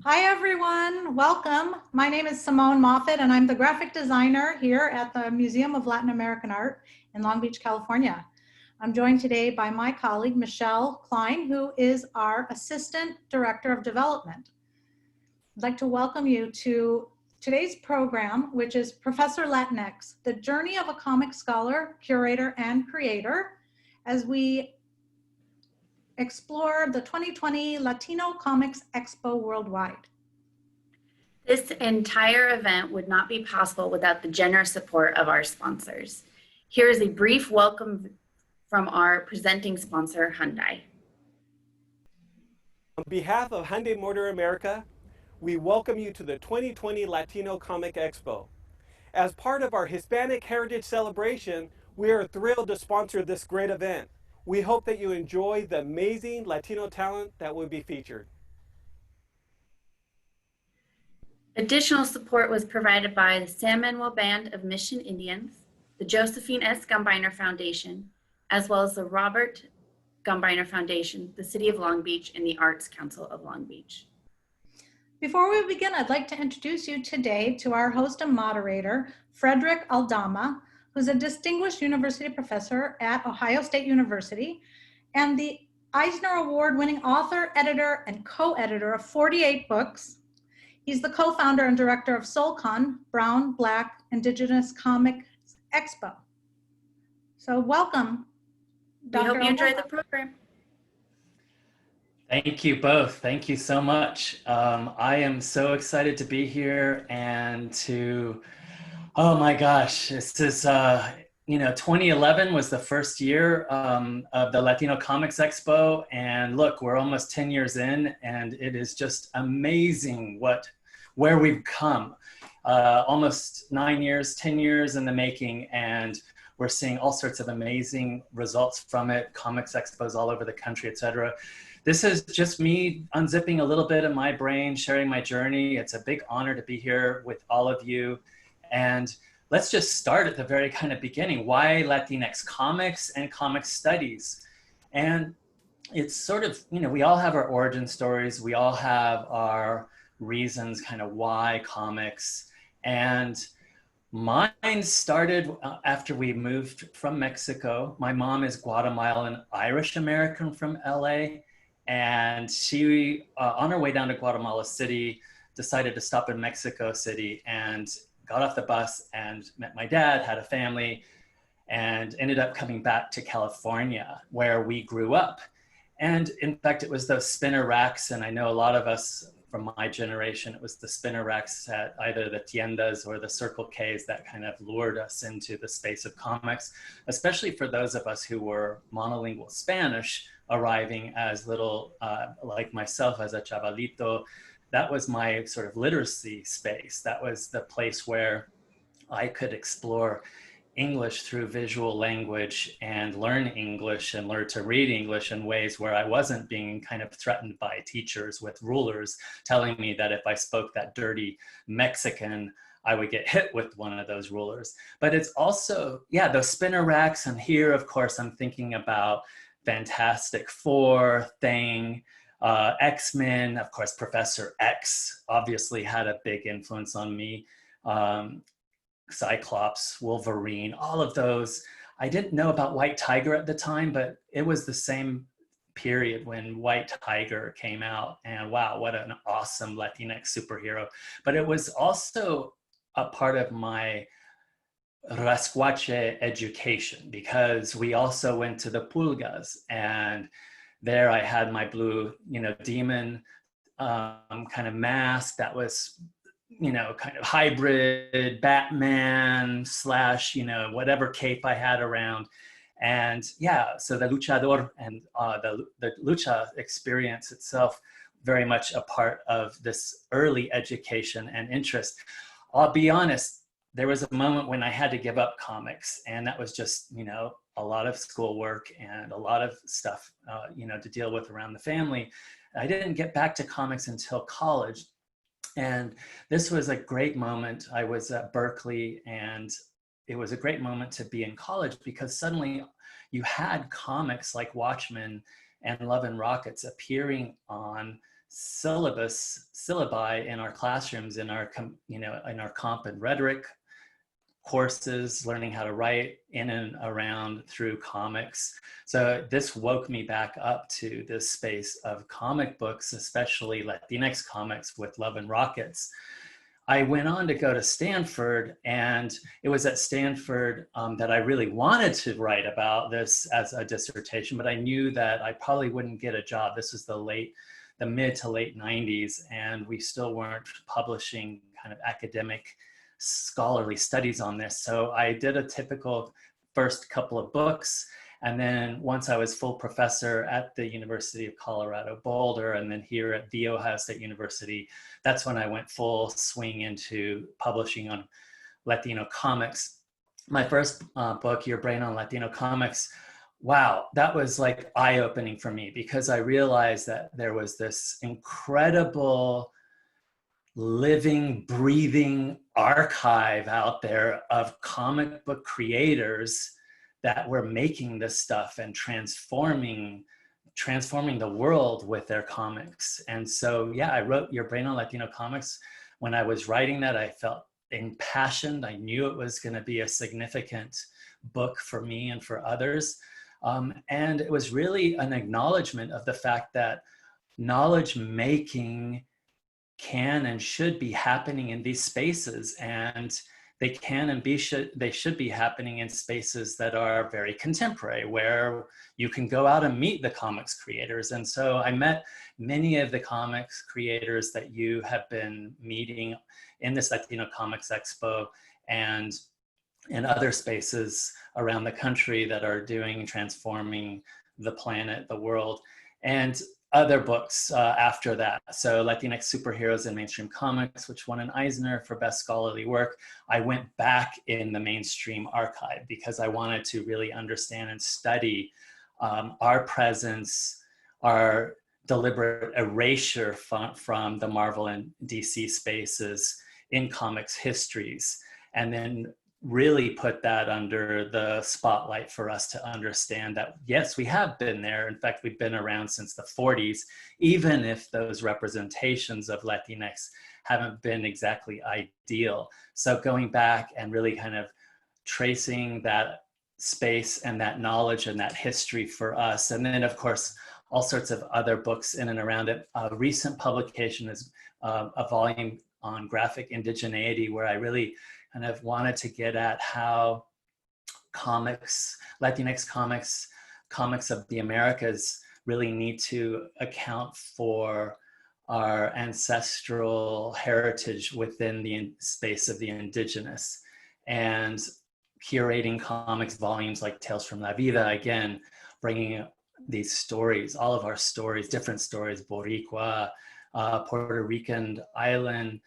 Hi everyone, welcome. My name is Simone Moffett and I'm the graphic designer here at the Museum of Latin American Art in Long Beach, California. I'm joined today by my colleague, Michelle Klein, who is our Assistant Director of Development. I'd like to welcome you to today's program, which is Professor Latinx, the journey of a comic scholar, curator, and creator, as we explore the 2020 Latino Comics Expo worldwide. This entire event would not be possible without the generous support of our sponsors. Here is a brief welcome from our presenting sponsor, Hyundai. On behalf of Hyundai Motor America, we welcome you to the 2020 Latino Comic Expo. As part of our Hispanic Heritage Celebration, we are thrilled to sponsor this great event. We hope that you enjoy the amazing Latino talent that will be featured. Additional support was provided by the San Manuel Band of Mission Indians, the Josephine S. Gumbiner Foundation, as well as the Robert Gumbiner Foundation, the City of Long Beach, and the Arts Council of Long Beach. Before we begin, I'd like to introduce you today to our host and moderator, Frederick Aldama, who's a distinguished university professor at Ohio State University and the Eisner Award-winning author, editor, and co-editor of 48 books. He's the co-founder and director of SØLCON, Brown, Black, Indigenous Comics Expo. So welcome, Dr. We hope you enjoy Aldama. the program. Thank you both. Thank you so much. I am so excited to be here and to, oh my gosh, this is, 2011 was the first year of the Latino Comics Expo. And look, we're almost 10 years in and it is just amazing where we've come. Almost 9 years, 10 years in the making, and we're seeing all sorts of amazing results from it, comics expos all over the country, etc. This is just me unzipping a little bit of my brain, sharing my journey. It's a big honor to be here with all of you. And let's just start at the very kind of beginning. Why Latinx comics and comic studies? And it's sort of, we all have our origin stories. We all have our reasons kind of why comics. And mine started after we moved from Mexico. My mom is Guatemalan Irish American from LA. And she, on her way down to Guatemala City, decided to stop in Mexico City and got off the bus and met my dad, had a family, and ended up coming back to California where we grew up. And in fact, it was those spinner racks. And I know a lot of us from my generation, it was the spinner racks at either the tiendas or the Circle K's that kind of lured us into the space of comics, especially for those of us who were monolingual Spanish, arriving as little, like myself as a chavalito. That was my sort of literacy space. That was the place where I could explore English through visual language and learn English and learn to read English in ways where I wasn't being kind of threatened by teachers with rulers telling me that if I spoke that dirty Mexican, I would get hit with one of those rulers. But it's also, yeah, those spinner racks. And here, of course, I'm thinking about Fantastic Four, Thing, X-Men, of course, Professor X obviously had a big influence on me. Cyclops, Wolverine, all of those. I didn't know about White Tiger at the time, but it was the same period when White Tiger came out, and wow, what an awesome Latinx superhero. But it was also a part of my Rascuache education because we also went to the Pulgas, and there I had my blue, demon kind of mask that was, kind of hybrid Batman / whatever cape I had around. And yeah, so the luchador and the lucha experience itself, very much a part of this early education and interest. I'll be honest, there was a moment when I had to give up comics, and that was just, a lot of schoolwork and a lot of stuff, to deal with around the family. I didn't get back to comics until college. And this was a great moment. I was at Berkeley, and it was a great moment to be in college because suddenly you had comics like Watchmen and Love and Rockets appearing on syllabi in our classrooms, in our in our comp and rhetoric courses, learning how to write in and around through comics. So this woke me back up to this space of comic books, especially Latinx comics with Love and Rockets. I went on to go to Stanford, and it was at Stanford that I really wanted to write about this as a dissertation, but I knew that I probably wouldn't get a job. This was the mid to late 90s, and we still weren't publishing kind of academic scholarly studies on this. So I did a typical first couple of books. And then once I was full professor at the University of Colorado Boulder, and then here at The Ohio State University, that's when I went full swing into publishing on Latino comics. My first book, Your Brain on Latino Comics, wow, that was like eye-opening for me, because I realized that there was this incredible living, breathing archive out there of comic book creators that were making this stuff and transforming the world with their comics. And so, yeah, I wrote Your Brain on Latino Comics. When I was writing that, I felt impassioned. I knew it was going to be a significant book for me and for others. And it was really an acknowledgement of the fact that knowledge making can and should be happening in these spaces, and they can and they should be happening in spaces that are very contemporary, where you can go out and meet the comics creators. And so I met many of the comics creators that you have been meeting in this Latino Comics Expo and in other spaces around the country that are transforming the planet, the world. And other books after that. So Latinx Superheroes in Mainstream Comics, which won an Eisner for Best Scholarly Work. I went back in the mainstream archive because I wanted to really understand and study our presence, our deliberate erasure from the Marvel and DC spaces in comics histories, and then really put that under the spotlight for us to understand that, yes, we have been there. In fact, we've been around since the 40s, even if those representations of Latinx haven't been exactly ideal. So going back and really kind of tracing that space and that knowledge and that history for us. And then, of course, all sorts of other books in and around it. A recent publication is a volume on graphic indigeneity, where I really kind of wanted to get at how comics, Latinx comics, comics of the Americas really need to account for our ancestral heritage within the space of the indigenous. And curating comics volumes like Tales from La Vida, again, bringing these stories, all of our stories, different stories, Boricua, Puerto Rican island,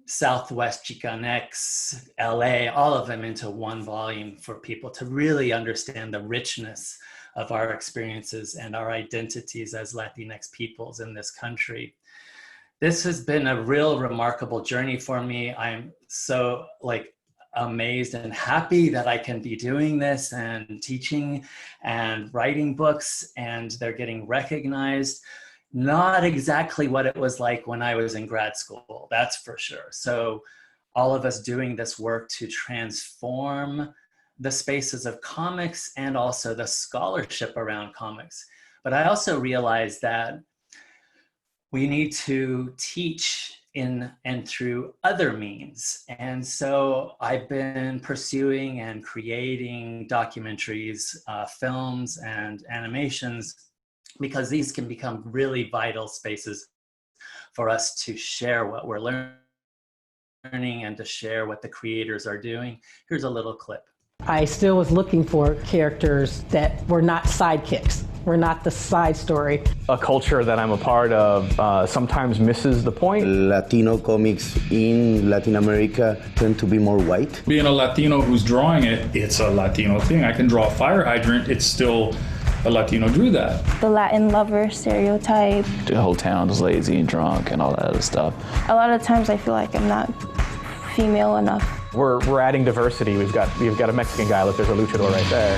Southwest Chicanx, LA, all of them into one volume for people to really understand the richness of our experiences and our identities as Latinx peoples in this country. This has been a real remarkable journey for me. I'm so amazed and happy that I can be doing this and teaching and writing books, and they're getting recognized. Not exactly what it was like when I was in grad school, that's for sure. So all of us doing this work to transform the spaces of comics and also the scholarship around comics. But I also realized that we need to teach in and through other means. And so I've been pursuing and creating documentaries, films, and animations, because these can become really vital spaces for us to share what we're learning and to share what the creators are doing. Here's a little clip. I still was looking for characters that were not sidekicks, were not the side story. A culture that I'm a part of sometimes misses the point. Latino comics in Latin America tend to be more white. Being a Latino who's drawing it, it's a Latino thing. I can draw a fire hydrant, it's still a Latino drew that. The Latin lover stereotype. The whole town is lazy and drunk and all that other stuff. A lot of times I feel like I'm not female enough. We're adding diversity. We've got a Mexican guy. Look, there's a luchador right there.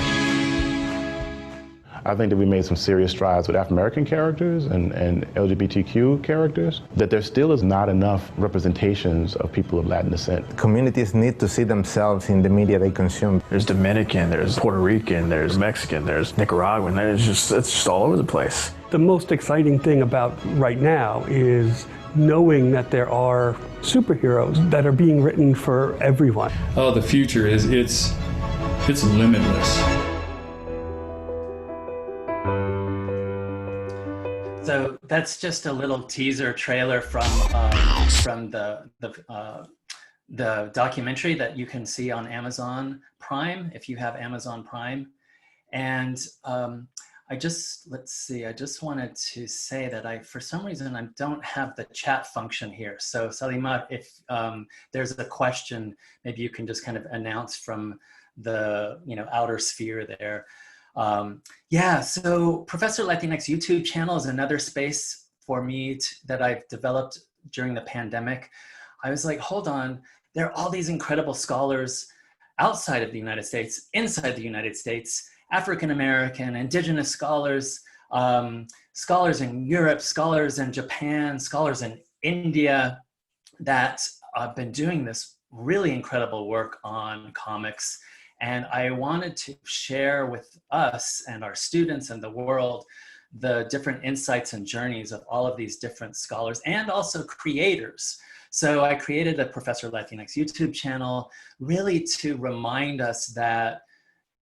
I think that we made some serious strides with African American characters and LGBTQ characters, that there still is not enough representations of people of Latin descent. Communities need to see themselves in the media they consume. There's Dominican, there's Puerto Rican, there's Mexican, there's Nicaraguan, it's just all over the place. The most exciting thing about right now is knowing that there are superheroes that are being written for everyone. Oh, the future it's limitless. So that's just a little teaser trailer from the documentary that you can see on Amazon Prime if you have Amazon Prime. And I just wanted to say that for some reason I don't have the chat function here. So Salima, if there's a question, maybe you can just kind of announce from the outer sphere there. Yeah, so Professor Latinx YouTube channel is another space for me that I've developed during the pandemic. I was like, hold on, there are all these incredible scholars outside of the United States, inside the United States, African-American, indigenous scholars, scholars in Europe, scholars in Japan, scholars in India that have been doing this really incredible work on comics. And I wanted to share with us and our students and the world the different insights and journeys of all of these different scholars and also creators. So I created the Professor Latinx YouTube channel really to remind us that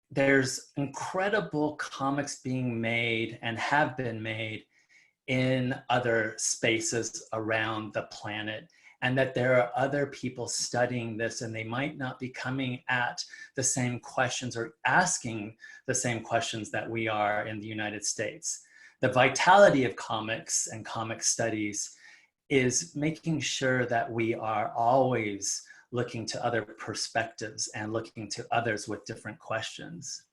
there's incredible comics being made and have been made in other spaces around the planet, and that there are other people studying this and they might not be coming at the same questions or asking the same questions that we are in the United States. The vitality of comics and comic studies is making sure that we are always looking to other perspectives and looking to others with different questions.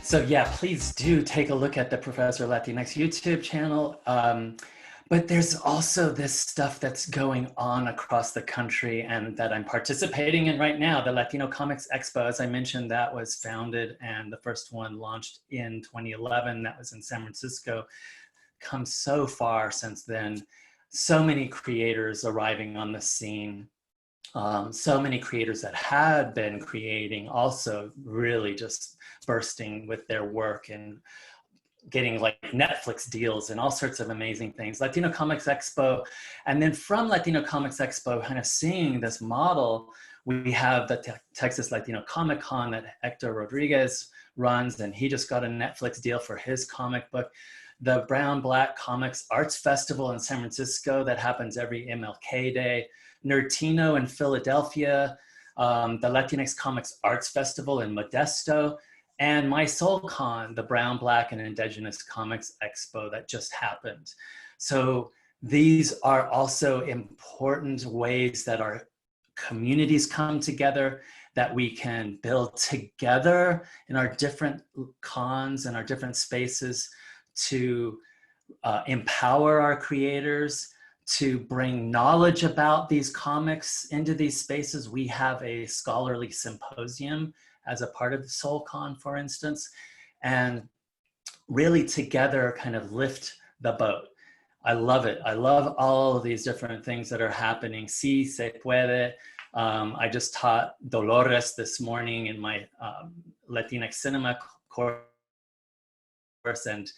So yeah, please do take a look at the Professor Latinx YouTube channel. But there's also this stuff that's going on across the country and that I'm participating in right now. The Latino Comics Expo, as I mentioned, that was founded and the first one launched in 2011. That was in San Francisco. Come so far since then. So many creators arriving on the scene. So many creators that had been creating also really just bursting with their work and getting like Netflix deals and all sorts of amazing things. Latino Comics Expo. And then from Latino Comics Expo, kind of seeing this model, we have the Texas Latino Comic Con that Hector Rodriguez runs, and he just got a Netflix deal for his comic book. The Brown Black Comics Arts Festival in San Francisco that happens every MLK Day. Nerdtino in Philadelphia, the Latinx Comics Arts Festival in Modesto, and my SØLCON, the Brown, Black, and Indigenous Comics Expo that just happened. So these are also important ways that our communities come together, that we can build together in our different cons and our different spaces to empower our creators, to bring knowledge about these comics into these spaces. We have a scholarly symposium as a part of the SØLCON, for instance, and really together kind of lift the boat. I love it. I love all of these different things that are happening. Sí se puede. I just taught Dolores this morning in my Latinx cinema course, and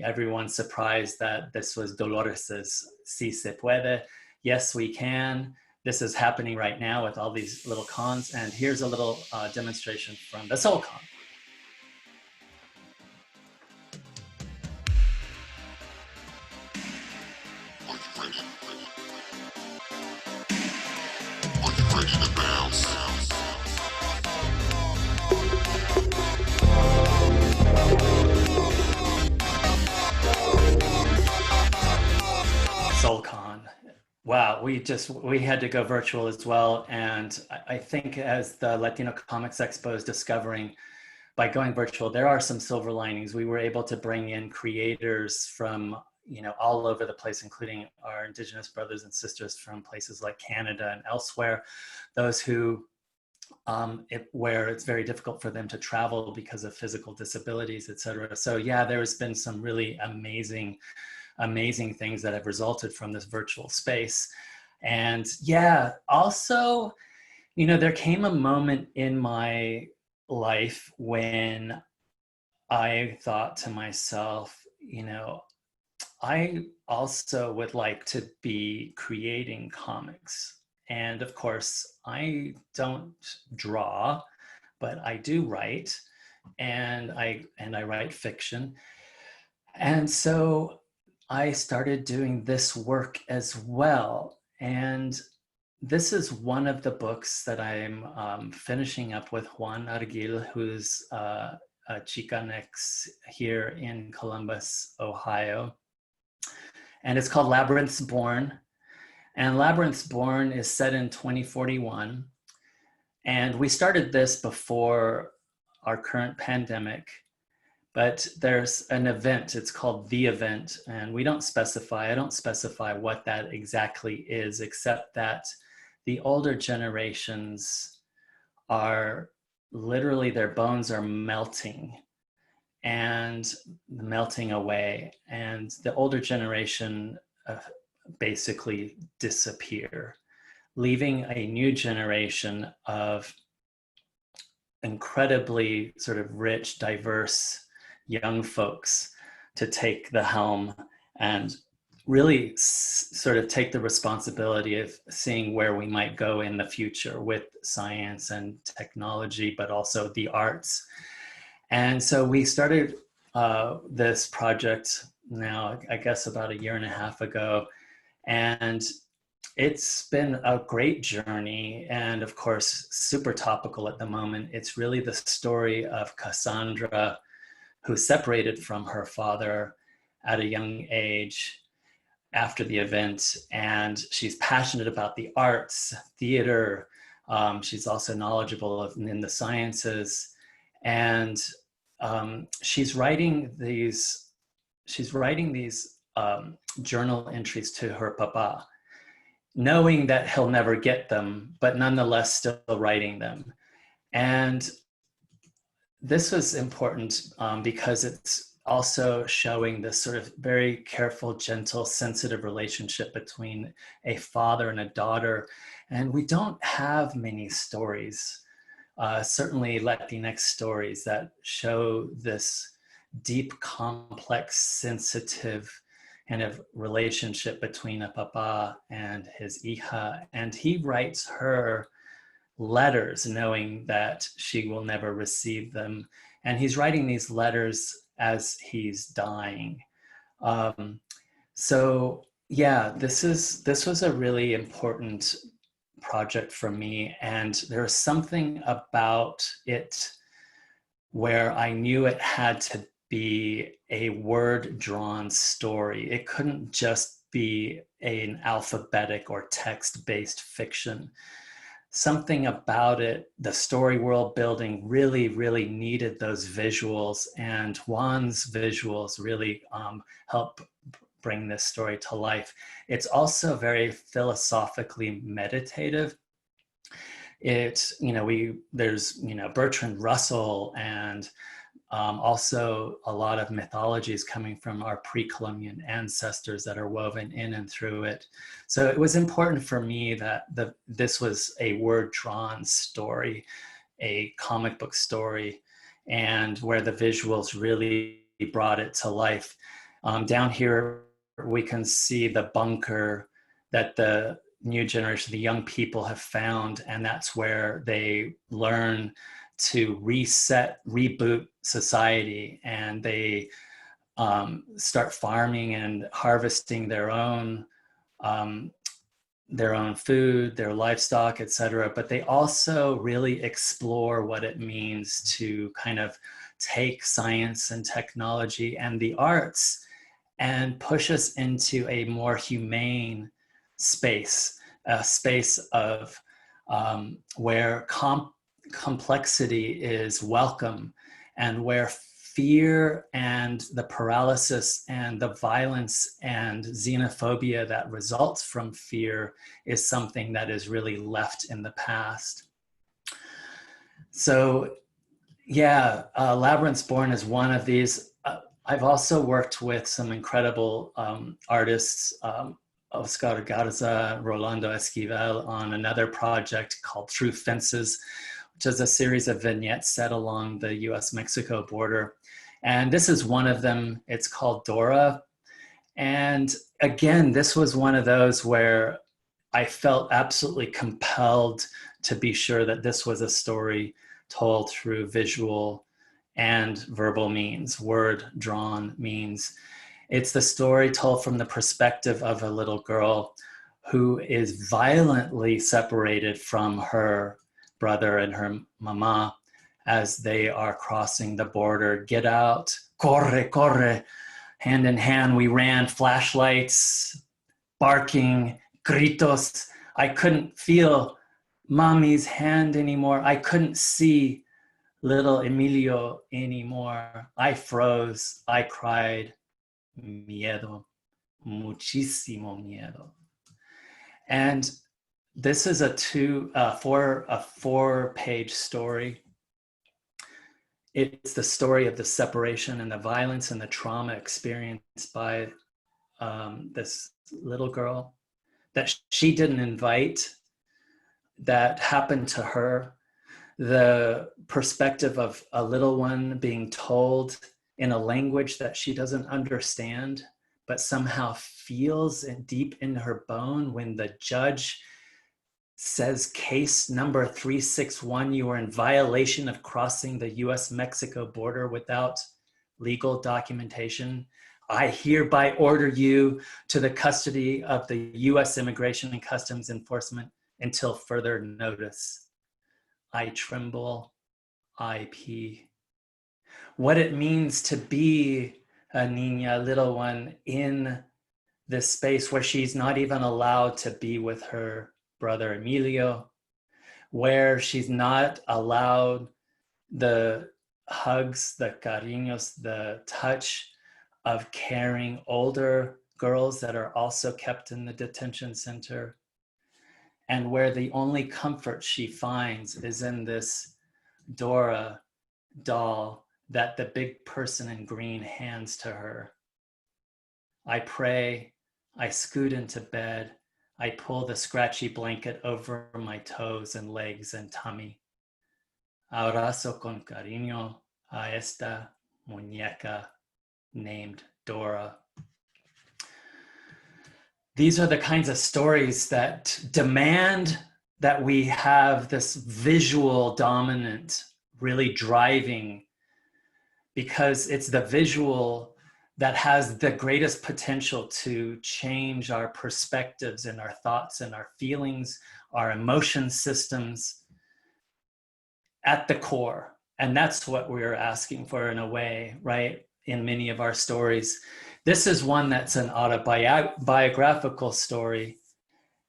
everyone's surprised that this was Dolores's Sí se puede. Yes, we can. This is happening right now with all these little cons. And here's a little demonstration from the SØLCON. SØLCON, wow, we had to go virtual as well. And I think as the Latino Comics Expo is discovering, by going virtual, there are some silver linings. We were able to bring in creators from, all over the place, including our Indigenous brothers and sisters from places like Canada and elsewhere, those who, where it's very difficult for them to travel because of physical disabilities, et cetera. So yeah, there's been some really amazing things that have resulted from this virtual space. And yeah, also, there came a moment in my life when I thought to myself, I also would like to be creating comics. And of course, I don't draw, but I do write, and I write fiction. And so I started doing this work as well. And this is one of the books that I'm finishing up with Juan Arguil, who's a Chicanx here in Columbus, Ohio. And it's called Labyrinths Born. And Labyrinths Born is set in 2041. And we started this before our current pandemic. But there's an event, it's called The Event, and I don't specify what that exactly is, except that the older generations are literally, their bones are melting away, and the older generation basically disappear, leaving a new generation of incredibly sort of rich, diverse young folks to take the helm and really sort of take the responsibility of seeing where we might go in the future with science and technology, but also the arts. And so we started this project now, I guess about 1.5 years ago, and it's been a great journey, and of course, super topical at the moment. It's really the story of Cassandra, who separated from her father at a young age after the event, and she's passionate about the arts, theater. She's also knowledgeable in the sciences, and she's writing these journal entries to her papa, knowing that he'll never get them, but nonetheless still writing them. And this was important because it's also showing this sort of very careful, gentle, sensitive relationship between a father and a daughter. And we don't have many stories, certainly Latinx stories, that show this deep, complex, sensitive kind of relationship between a papa and his hija. And he writes her letters knowing that she will never receive them. And he's writing these letters as he's dying. So yeah, this was a really important project for me. And there was something about it where I knew it had to be a word-drawn story. It couldn't just be an alphabetic or text-based fiction. Something about it, the story world building, really, really needed those visuals, and Juan's visuals really help bring this story to life. It's also very philosophically meditative. There's Bertrand Russell, and also a lot of mythologies coming from our pre-Columbian ancestors that are woven in and through it. So it was important for me that this was a word-drawn story, a comic book story, and where the visuals really brought it to life. Down here, we can see the bunker that the new generation, the young people have found, and that's where they learn to reboot society, and they start farming and harvesting their own food, their livestock, etc. But they also really explore what it means to kind of take science and technology and the arts and push us into a more humane space, a space of where complexity is welcome, and where fear and the paralysis and the violence and xenophobia that results from fear is something that is really left in the past. So yeah, Labyrinths Born is one of these. I've also worked with some incredible artists, Oscar Garza, Rolando Esquivel, on another project called Through Fences, which is a series of vignettes set along the US-Mexico border. And this is one of them. It's called Dora. And again, this was one of those where I felt absolutely compelled to be sure that this was a story told through visual and verbal means, word drawn means. It's the story told from the perspective of a little girl who is violently separated from her brother and her mama as they are crossing the border. Get out, corre, corre. Hand in hand, we ran, flashlights, barking, gritos. I couldn't feel mommy's hand anymore. I couldn't see little Emilio anymore. I froze, I cried. Miedo, muchísimo miedo. And this is a four-page story. It's the story of the separation and the violence and the trauma experienced by this little girl that she didn't invite, that happened to her. The perspective of a little one being told in a language that she doesn't understand, but somehow feels it deep in her bone when the judge says, case number 361, you are in violation of crossing the US-Mexico border without legal documentation. I hereby order you to the custody of the US Immigration and Customs Enforcement until further notice. I tremble, I pee. What it means to be a niña, little one, in this space where she's not even allowed to be with her brother Emilio, where she's not allowed the hugs, the cariños, the touch of caring older girls that are also kept in the detention center, and where the only comfort she finds is in this Dora doll that the big person in green hands to her. I pray, I scoot into bed, I pull the scratchy blanket over my toes and legs and tummy. Abrazo con cariño a esta muñeca named Dora. These are the kinds of stories that demand that we have this visual dominant really driving, because it's the visual that has the greatest potential to change our perspectives and our thoughts and our feelings, our emotion systems at the core. And that's what we're asking for in a way, right? In many of our stories. This is one that's an autobiographical story.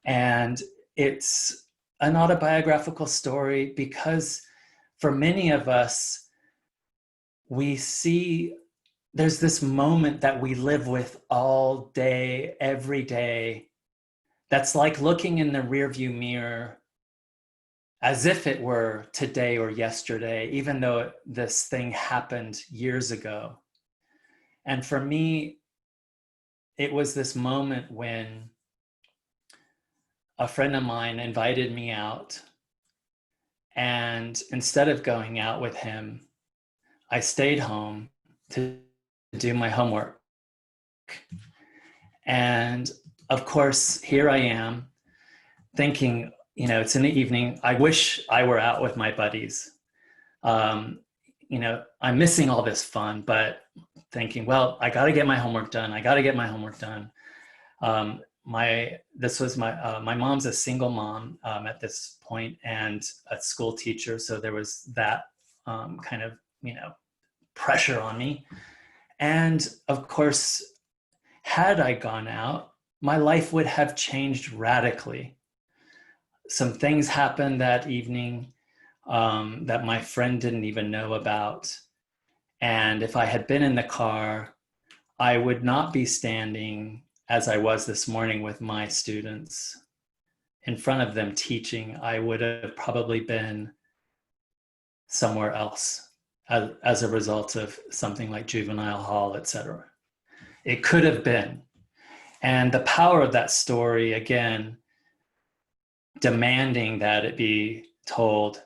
And it's an autobiographical story because for many of us, we see there's this moment that we live with all day, every day, that's like looking in the rearview mirror as if it were today or yesterday, even though this thing happened years ago. And for me, it was this moment when a friend of mine invited me out, and instead of going out with him, I stayed home to do my homework. And of course, here I am thinking, you know, it's in the evening. I wish I were out with my buddies. You know, I'm missing all this fun, but thinking, well, I got to get my homework done. I got to get my homework done. My mom's a single mom at this point and a school teacher. So there was that kind of, you know, pressure on me. And of course, had I gone out, my life would have changed radically. Some things happened that evening that my friend didn't even know about. And if I had been in the car, I would not be standing as I was this morning with my students in front of them teaching. I would have probably been somewhere else as a result of something like juvenile hall, etc. It could have been. And the power of that story, again, demanding that it be told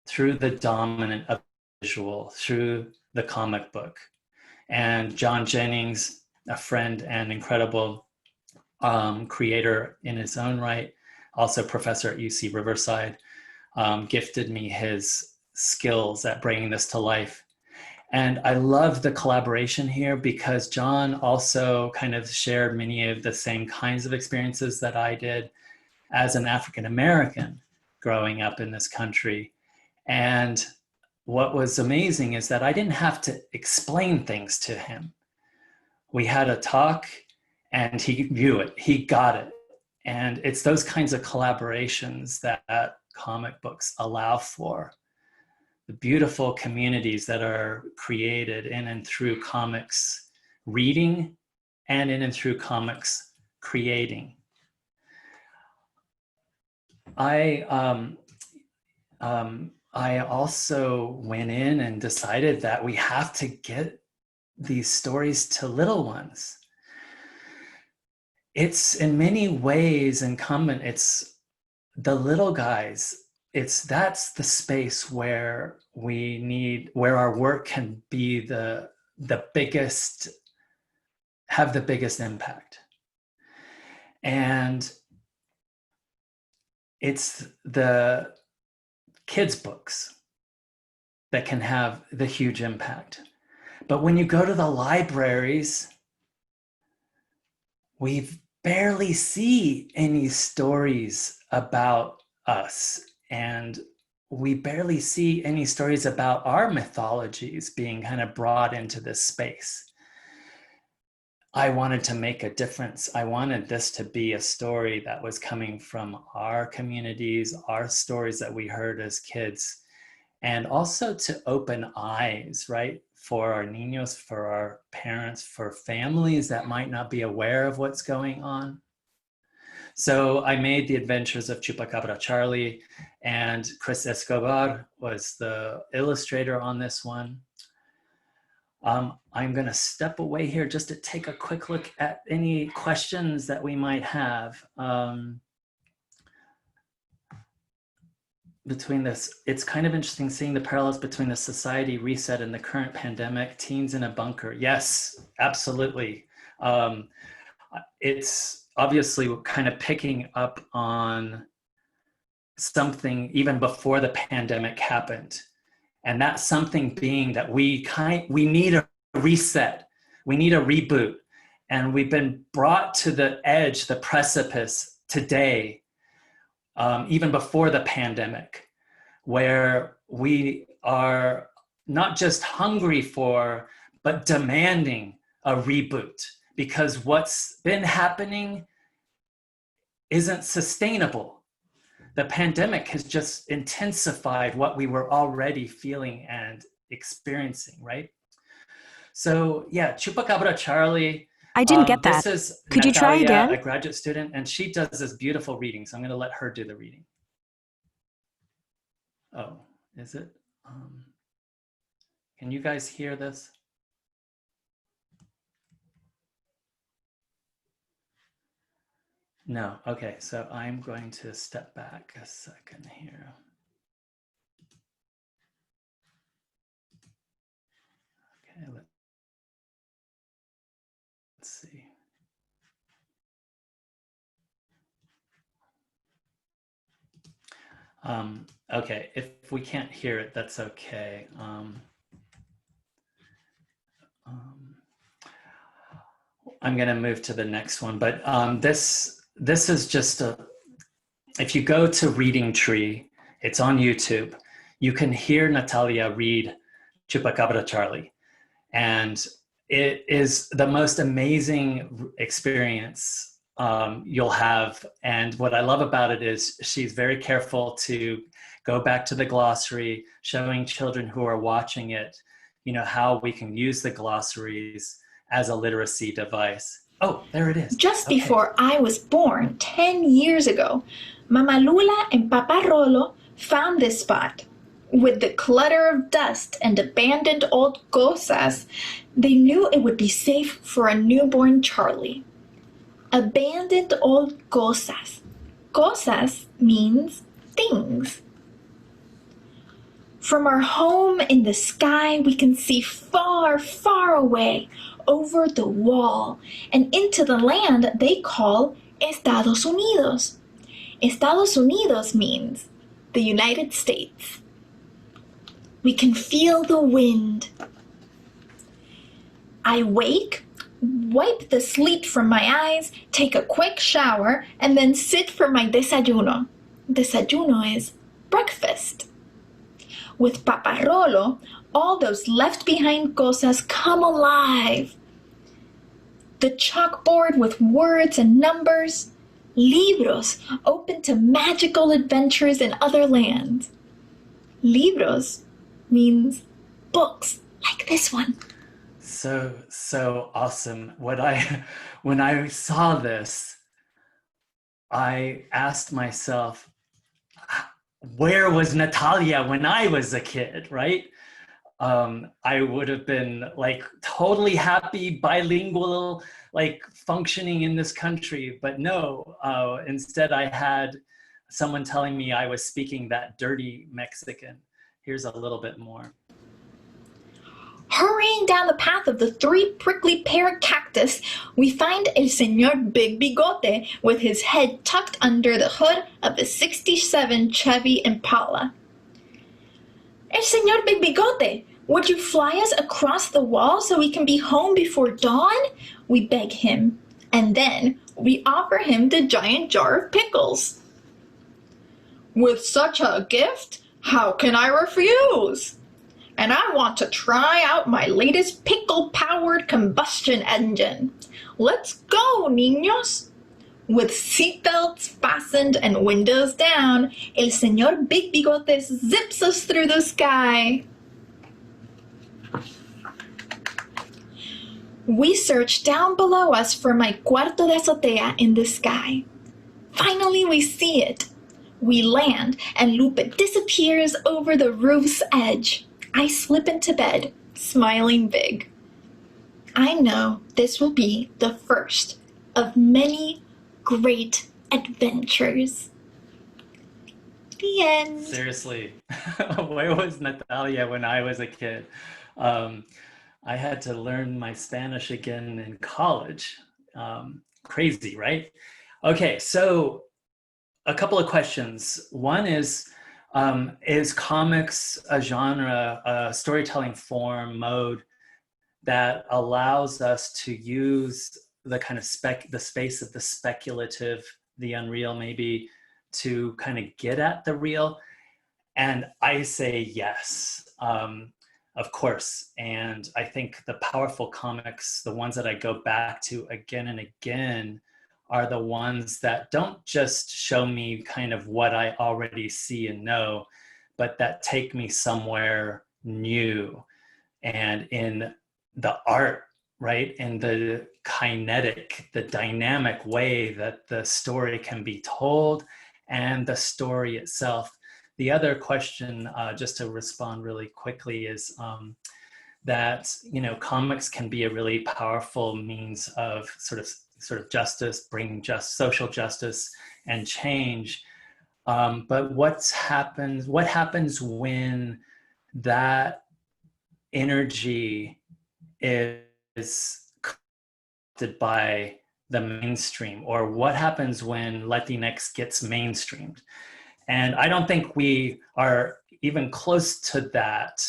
through the dominant of visual, through the comic book. And John Jennings, a friend and incredible creator in his own right, also professor at UC Riverside, gifted me his skills at bringing this to life. And I love the collaboration here because John also kind of shared many of the same kinds of experiences that I did as an African American growing up in this country. And what was amazing is that I didn't have to explain things to him. We had a talk and he knew it, he got it. And it's those kinds of collaborations that comic books allow for. The beautiful communities that are created in and through comics reading and in and through comics creating. I also went in and decided that we have to get these stories to little ones. It's in many ways incumbent, it's the little guys. That's the space where where our work can be the biggest, have the biggest impact. And it's the kids' books that can have the huge impact. But when you go to the libraries, we barely see any stories about us, and we barely see any stories about our mythologies being kind of brought into this space. I wanted to make a difference. I wanted this to be a story that was coming from our communities, our stories that we heard as kids, and also to open eyes, right? For our niños, for our parents, for families that might not be aware of what's going on. So I made the Adventures of Chupacabra Charlie, and Chris Escobar was the illustrator on this one. I'm gonna step away here just to take a quick look at any questions that we might have. Between this, it's kind of interesting seeing the parallels between the society reset and the current pandemic, teens in a bunker. Yes, absolutely. It's obviously kind of picking up on something even before the pandemic happened. And that something being that we need a reset, we need a reboot. And we've been brought to the edge, the precipice today, even before the pandemic, where we are not just hungry for, but demanding a reboot, because what's been happening isn't sustainable. The pandemic has just intensified what we were already feeling and experiencing, right? So yeah, Chupacabra Charlie. I didn't get that. This is Could you try Natalia, again? a graduate student, and she does this beautiful reading. So I'm gonna let her do the reading. Oh, is it? Can you guys hear this? No, okay, so I'm going to step back a second here. Okay, let's see. Okay, if we can't hear it, that's okay. I'm gonna move to the next one, but this is just if you go to Reading Tree, it's on YouTube, you can hear Natalia read Chupacabra Charlie. And it is the most amazing experience you'll have, and what I love about it is she's very careful to go back to the glossary, showing children who are watching it, you know, how we can use the glossaries as a literacy device. Oh, there it is. Just before I was born 10 years ago, Mama Lula and Papa Rolo found this spot. With the clutter of dust and abandoned old cosas, they knew it would be safe for a newborn Charlie. Abandoned old cosas. Cosas means things. From our home in the sky, we can see far, far away over the wall and into the land they call Estados Unidos. Estados Unidos means the United States. We can feel the wind. I wake, wipe the sleep from my eyes, take a quick shower, and then sit for my desayuno. Desayuno is breakfast. With Papa Rolo, all those left behind cosas come alive. The chalkboard with words and numbers, libros open to magical adventures in other lands. Libros means books like this one. So awesome. When I saw this, I asked myself, where was Natalia when I was a kid, right? I would have been like totally happy, bilingual, like functioning in this country, but no, instead I had someone telling me I was speaking that dirty Mexican. Here's a little bit more. Hurrying down the path of the 3 prickly pear cactus, we find El Señor Big Bigote with his head tucked under the hood of a '67 Chevy Impala. El Señor Big Bigote, would you fly us across the wall so we can be home before dawn? We beg him, and then we offer him the giant jar of pickles. With such a gift, how can I refuse? And I want to try out my latest pickle-powered combustion engine. Let's go, niños! With seatbelts fastened and windows down, El Señor Big Bigotes zips us through the sky. We search down below us for my cuarto de azotea in the sky. Finally, we see it. We land, and Lupe disappears over the roof's edge. I slip into bed, smiling big. I know this will be the first of many great adventures. The end. Seriously, where was Natalia when I was a kid? I had to learn my Spanish again in college. Crazy, right? Okay, so a couple of questions. One is comics a genre, a storytelling form, mode that allows us to use the kind of the space of the speculative, the unreal maybe, to kind of get at the real? And I say yes, of course. And I think the powerful comics, the ones that I go back to again and again, are the ones that don't just show me kind of what I already see and know, but that take me somewhere new. And in the art, right, in the kinetic, the dynamic way that the story can be told and the story itself. The other question, just to respond really quickly, is that, you know, comics can be a really powerful means of sort of justice, bringing social justice and change. But what happens when that energy is corrupted by the mainstream, or what happens when Latinx gets mainstreamed? And I don't think we are even close to that.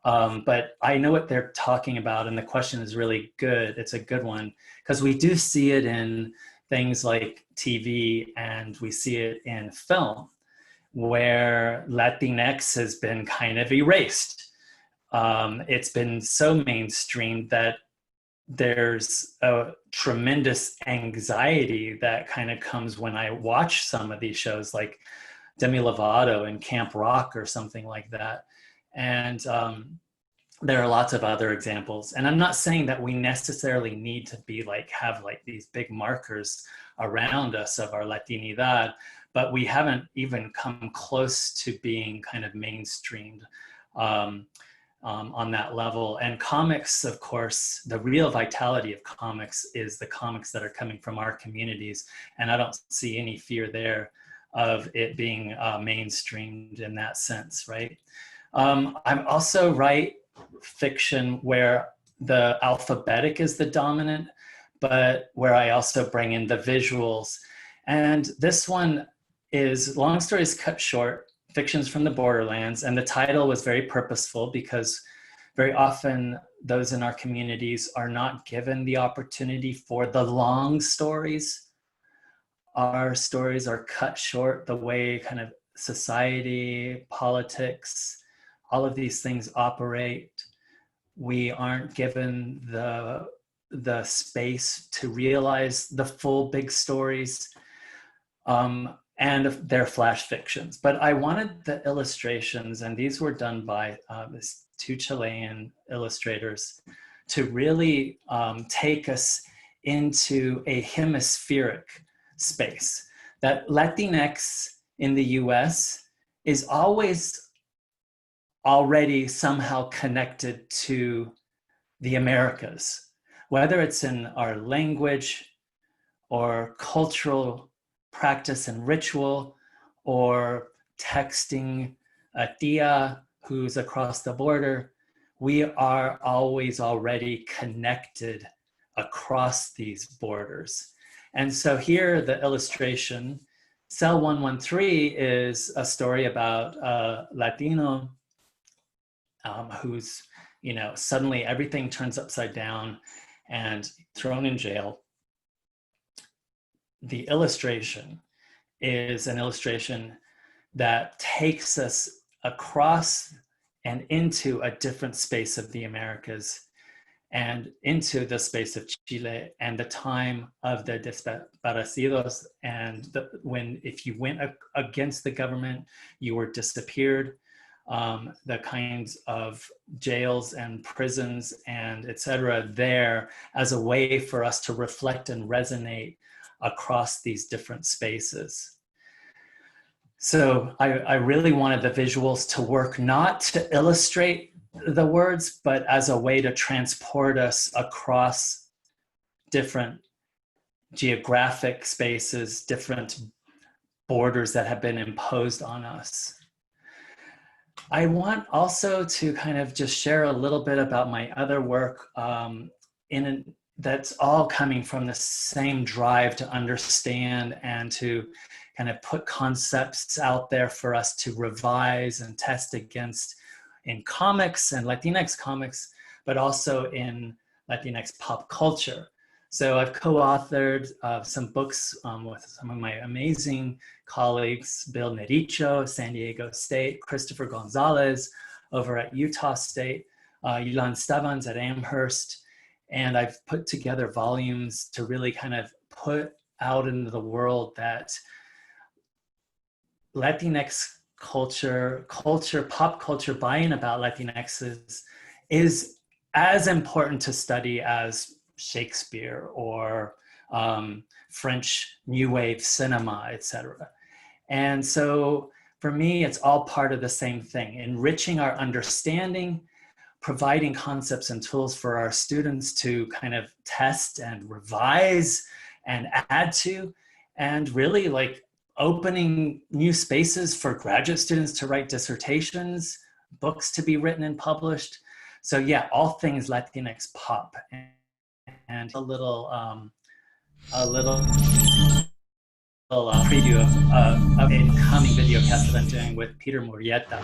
But I know what they're talking about, and the question is really good. It's a good one, because we do see it in things like TV, and we see it in film, where Latinx has been kind of erased. It's been so mainstream that there's a tremendous anxiety that kind of comes when I watch some of these shows like Demi Lovato and Camp Rock or something like that. And there are lots of other examples. And I'm not saying that we necessarily need to be like, have like these big markers around us of our Latinidad, but we haven't even come close to being kind of mainstreamed on that level. And comics, of course, the real vitality of comics is the comics that are coming from our communities. And I don't see any fear there of it being mainstreamed in that sense, right? I'm also write fiction where the alphabetic is the dominant, but where I also bring in the visuals. And this one is Long Stories Cut Short, Fictions from the Borderlands. And the title was very purposeful because very often those in our communities are not given the opportunity for the long stories. Our stories are cut short the way kind of society, politics, all of these things operate. We aren't given the space to realize the full big stories, and they're flash fictions. But I wanted the illustrations, and these were done by these two Chilean illustrators, to really take us into a hemispheric space. That Latinx in the US is always already somehow connected to the Americas, whether it's in our language or cultural practice and ritual, or texting a tia who's across the border. We are always already connected across these borders. And so here, the illustration, Cell 113 is a story about a Latino who's, suddenly everything turns upside down and thrown in jail. The illustration is an illustration that takes us across and into a different space of the Americas and into the space of Chile and the time of the desaparecidos, and when if you went against the government, you were disappeared. The kinds of jails and prisons and et cetera there as a way for us to reflect and resonate across these different spaces. So I really wanted the visuals to work not to illustrate the words, but as a way to transport us across different geographic spaces, different borders that have been imposed on us. I want also to kind of just share a little bit about my other work that's all coming from the same drive to understand and to kind of put concepts out there for us to revise and test against in comics and Latinx comics, but also in Latinx pop culture. So I've co-authored some books with some of my amazing colleagues, Bill Nericho, San Diego State, Christopher Gonzalez over at Utah State, Yulan Stavans at Amherst. And I've put together volumes to really kind of put out into the world that Latinx culture, pop culture, buying about Latinx is as important to study as Shakespeare or French New Wave cinema, etc. And so for me, it's all part of the same thing, enriching our understanding, providing concepts and tools for our students to kind of test and revise and add to, and really like opening new spaces for graduate students to write dissertations, books to be written and published. So yeah, all things Latinx pop, and a little preview of a coming video cast that I'm doing with Peter Murrieta.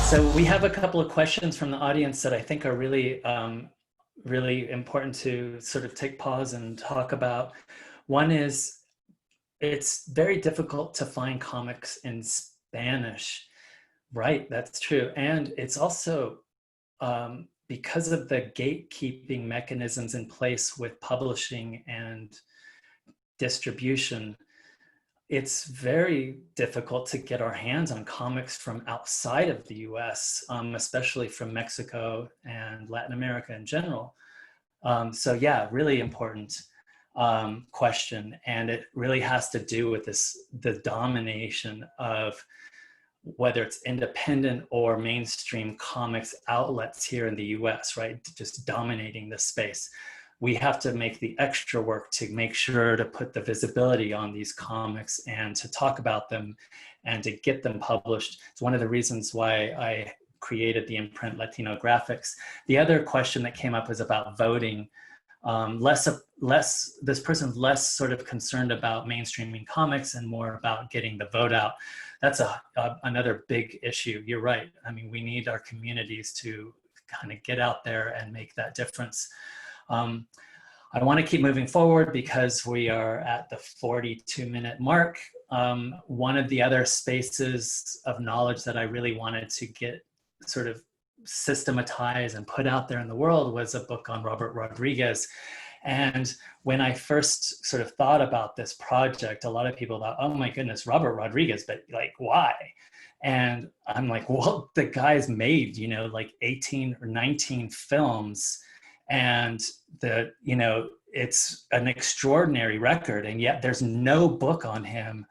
So we have a couple of questions from the audience that I think are really, really important to sort of take pause and talk about. One is, it's very difficult to find comics in Spanish. Right, that's true. And it's also because of the gatekeeping mechanisms in place with publishing and distribution, it's very difficult to get our hands on comics from outside of the US, especially from Mexico and Latin America in general. So yeah, really important question. And it really has to do with the domination of whether it's independent or mainstream comics outlets here in the US, right? Just dominating the space. We have to make the extra work to make sure to put the visibility on these comics and to talk about them and to get them published. It's one of the reasons why I created the imprint Latino Graphics. The other question that came up was about voting. This person's less sort of concerned about mainstreaming comics and more about getting the vote out. That's another big issue. You're right. I mean, we need our communities to kind of get out there and make that difference. I want to keep moving forward because we are at the 42-minute mark. One of the other spaces of knowledge that I really wanted to get sort of systematize and put out there in the world was a book on Robert Rodriguez. And when I first sort of thought about this project, a lot of people thought, oh my goodness, Robert Rodriguez, but like, why? And I'm like, well, the guy's made, you know, like 18 or 19 films, and it's an extraordinary record. And yet there's no book on him,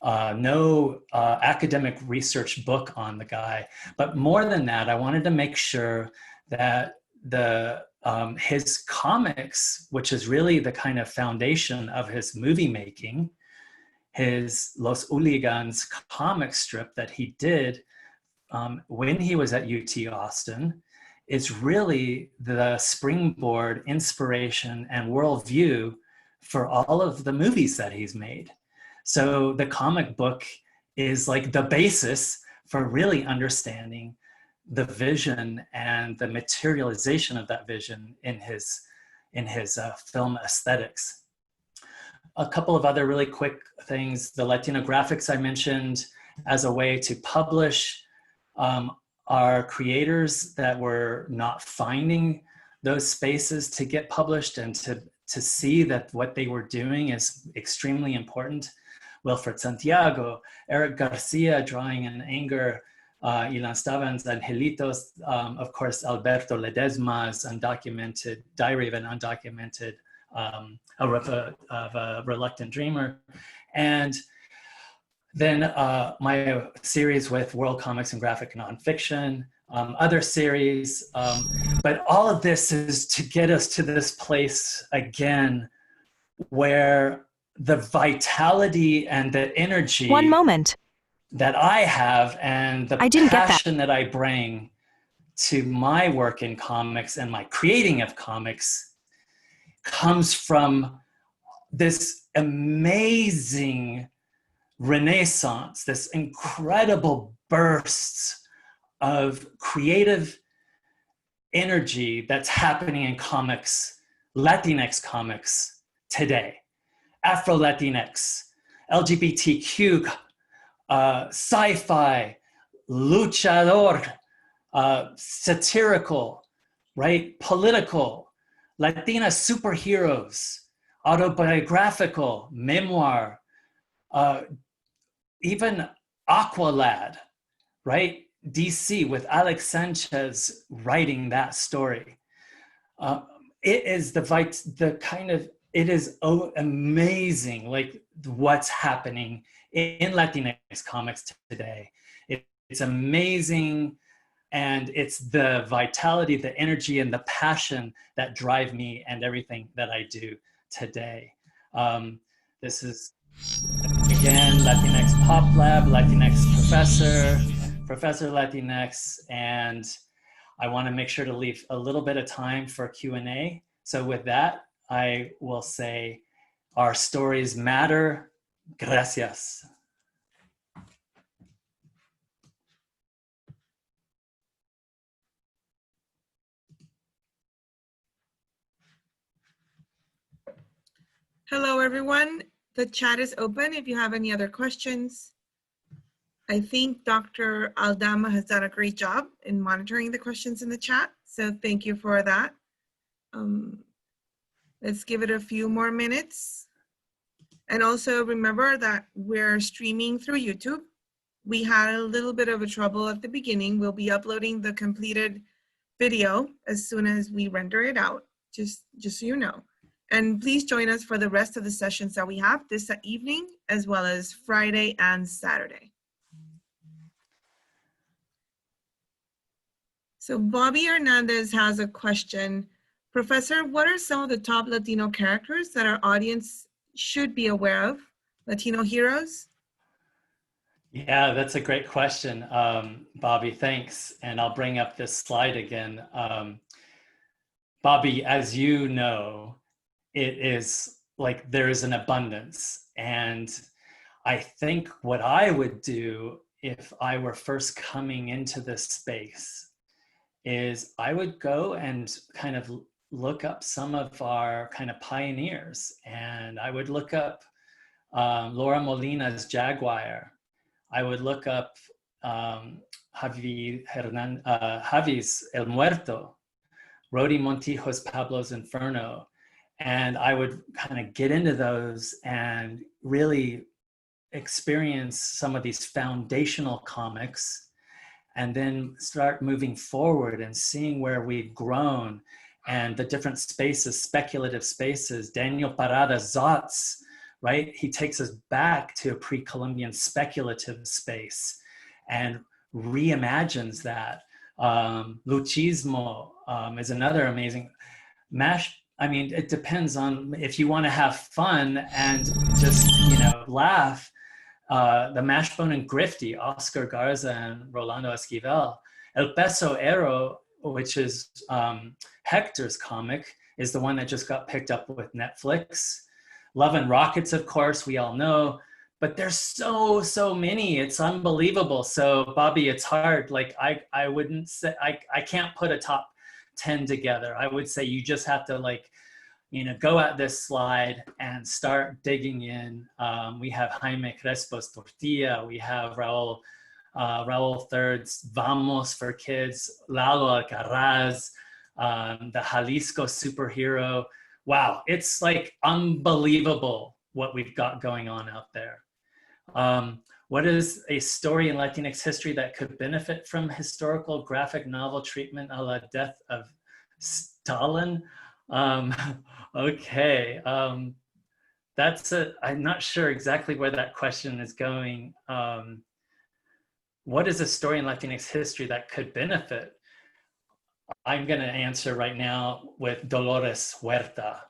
no academic research book on the guy. But more than that, I wanted to make sure that his comics, which is really the kind of foundation of his movie making, his Los Hooligans comic strip that he did when he was at UT Austin, is really the springboard, inspiration, and worldview for all of the movies that he's made. So the comic book is like the basis for really understanding the vision and the materialization of that vision in his film aesthetics. A couple of other really quick things. The Latino Graphics I mentioned as a way to publish our creators that were not finding those spaces to get published and to see that what they were doing is extremely important. Wilfred Santiago, Eric Garcia drawing in anger, Ilan Stavans, Angelitos, of course, Alberto Ledesma's undocumented, Diary of an Undocumented, of a Reluctant Dreamer. And then my series with World Comics and Graphic Nonfiction, other series. But all of this is to get us to this place again where the vitality and the energy that I have and the passion that I bring to my work in comics and my creating of comics comes from this amazing renaissance, this incredible bursts of creative energy that's happening in comics, Latinx comics today. Afro-Latinx, LGBTQ, sci-fi, luchador, satirical, right? Political, Latina superheroes, autobiographical, memoir, even Aqualad, right? DC with Alex Sanchez writing that story. It is it is amazing, like what's happening in Latinx comics today. It's amazing, and it's the vitality, the energy, and the passion that drive me and everything that I do today. This is, again, Latinx Pop Lab, Latinx Professor Latinx, and I want to make sure to leave a little bit of time for Q&A. So with that, I will say, our stories matter. Gracias. Hello, everyone. The chat is open if you have any other questions. I think Dr. Aldama has done a great job in monitoring the questions in the chat, so thank you for that. Let's give it a few more minutes. And also remember that we're streaming through YouTube. We had a little bit of a trouble at the beginning. We'll be uploading the completed video as soon as we render it out, just so you know. And please join us for the rest of the sessions that we have this evening, as well as Friday and Saturday. So Bobby Hernandez has a question. Professor, what are some of the top Latino characters that our audience should be aware of? Latino heroes? Yeah, that's a great question, Bobby, thanks. And I'll bring up this slide again. Bobby, as you know, it is like there is an abundance. And I think what I would do if I were first coming into this space is I would go and kind of look up some of our kind of pioneers. And I would look up Laura Molina's Jaguar. I would look up Javi's El Muerto, Rody Montijo's Pablo's Inferno. And I would kind of get into those and really experience some of these foundational comics and then start moving forward and seeing where we've grown and the different spaces, speculative spaces. Daniel Parada's Zots, right? He takes us back to a pre-Columbian speculative space and reimagines that. Luchismo is another amazing. I mean, it depends on if you want to have fun and just, laugh. The Mashbone and Grifty, Oscar Garza and Rolando Esquivel. El Peso Ero, which is Hector's comic, is the one that just got picked up with Netflix. Love and Rockets, of course, we all know, but there's so many, it's unbelievable. So Bobby, it's hard. Like I wouldn't say, I can't put a top 10 together. I would say you just have to go at this slide and start digging in. We have Jaime Crespo's Tortilla. We have Raul Third's Vamos for Kids, Lalo Alcaraz, the Jalisco Superhero. Wow, it's like unbelievable what we've got going on out there. What is a story in Latinx history that could benefit from historical graphic novel treatment a la Death of Stalin? Okay, that's it. I'm not sure exactly where that question is going. What is a story in Latinx history that could benefit? I'm going to answer right now with Dolores Huerta,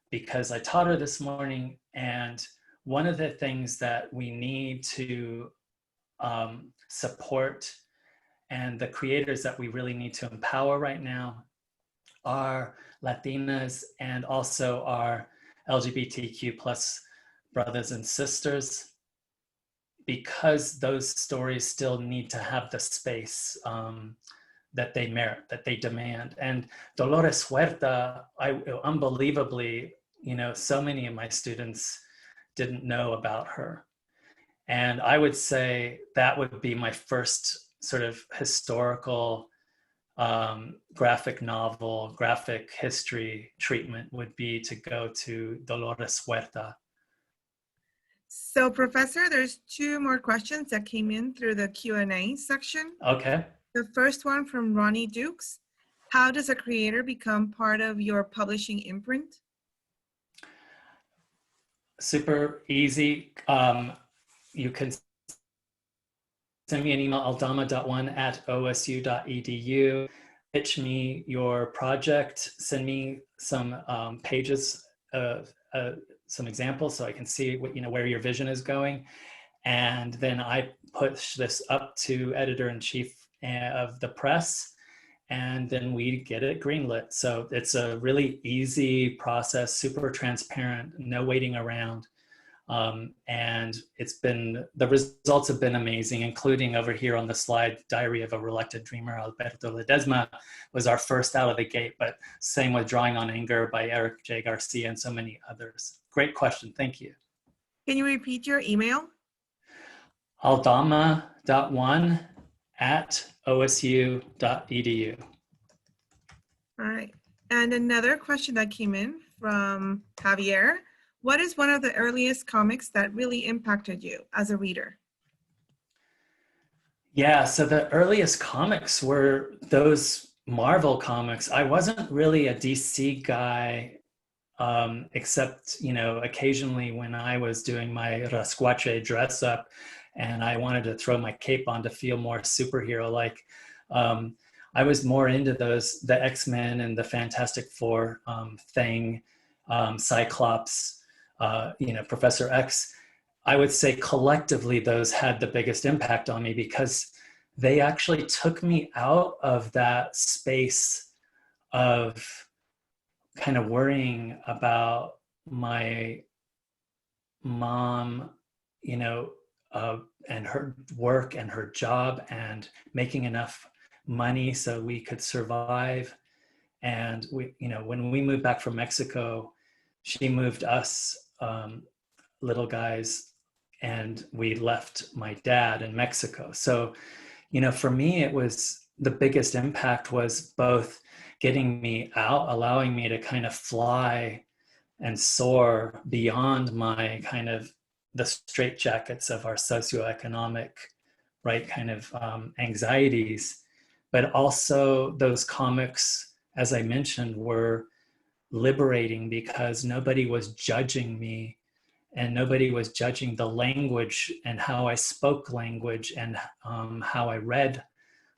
because I taught her this morning, and one of the things that we need to support and the creators that we really need to empower right now are Latinas and also our LGBTQ plus brothers and sisters, because those stories still need to have the space that they merit, that they demand. And Dolores Huerta, unbelievably, so many of my students didn't know about her. And I would say that would be my first sort of historical graphic novel, graphic history treatment would be to go to Dolores Huerta. So Professor, there's two more questions that came in through the Q&A section. Okay. The first one from Ronnie Dukes. How does a creator become part of your publishing imprint? Super easy. You can send me an email, aldama.1@osu.edu. Pitch me your project. Send me some pages of some examples so I can see what, where your vision is going. And then I push this up to editor-in-chief of the press, and then we get it greenlit. So it's a really easy process, super transparent, no waiting around. And the results have been amazing, including over here on the slide, Diary of a Reluctant Dreamer, Alberto Ledesma was our first out of the gate, but same with Drawing on Anger by Eric J. Garcia and so many others. Great question, thank you. Can you repeat your email? aldama.1@osu.edu. All right. And another question that came in from Javier. What is one of the earliest comics that really impacted you as a reader? Yeah, so the earliest comics were those Marvel comics. I wasn't really a DC guy, except, occasionally when I was doing my rascuache dress up and I wanted to throw my cape on to feel more superhero-like. I was more into the X-Men and the Fantastic Four, Thing, Cyclops, Professor X. I would say collectively those had the biggest impact on me because they actually took me out of that space of kind of worrying about my mom, and her work and her job and making enough money so we could survive. And when we moved back from Mexico, she moved us little guys, and we left my dad in Mexico. So, for me, it was the biggest impact was both getting me out, allowing me to kind of fly and soar beyond my kind of the straitjackets of our socioeconomic, right, kind of anxieties. But also those comics, as I mentioned, were liberating because nobody was judging me and nobody was judging the language and how I spoke language and how I read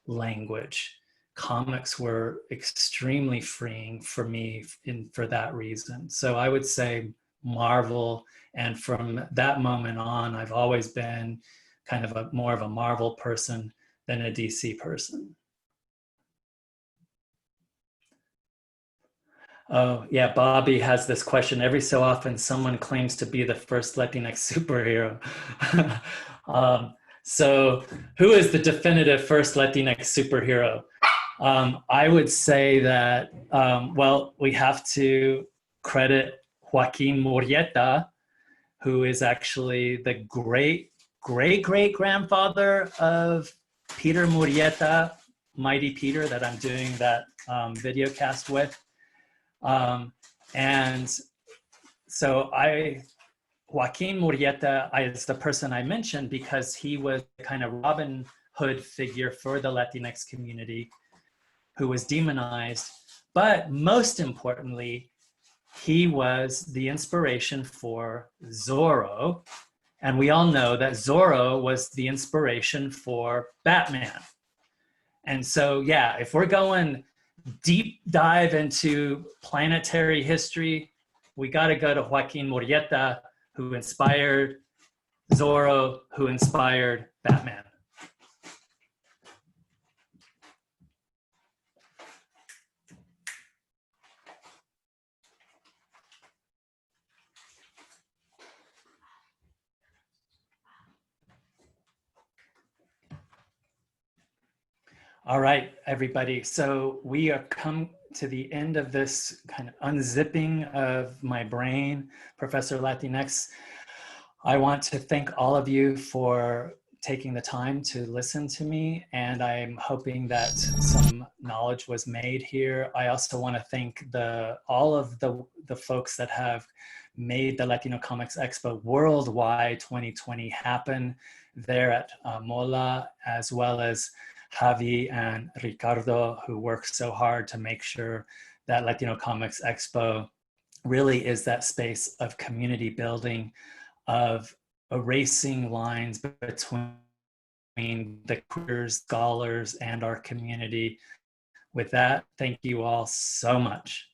language. Comics were extremely freeing for me for that reason. So I would say Marvel, and from that moment on, I've always been kind of more of a Marvel person than a DC person. Oh, yeah, Bobby has this question. Every so often, someone claims to be the first Latinx superhero. So who is the definitive first Latinx superhero? I would say that, we have to credit Joaquin Murrieta, who is actually the great-great-grandfather of Peter Murrieta, Mighty Peter, that I'm doing that video cast with. And so Joaquin Murrieta is the person I mentioned because he was kind of Robin Hood figure for the Latinx community who was demonized. But most importantly, he was the inspiration for Zorro. And we all know that Zorro was the inspiration for Batman. And so, yeah, if we're going deep dive into planetary history, we got to go to Joaquin Murrieta, who inspired Zorro, who inspired Batman. All right, everybody. So we are come to the end of this kind of unzipping of my brain, Professor Latinx. I want to thank all of you for taking the time to listen to me, and I'm hoping that some knowledge was made here. I also want to thank all of the folks that have made the Latino Comics Expo Worldwide 2020 happen there at MOLA, as well as Javi and Ricardo, who worked so hard to make sure that Latino Comics Expo really is that space of community building, of erasing lines between the queer scholars and our community. With that, thank you all so much.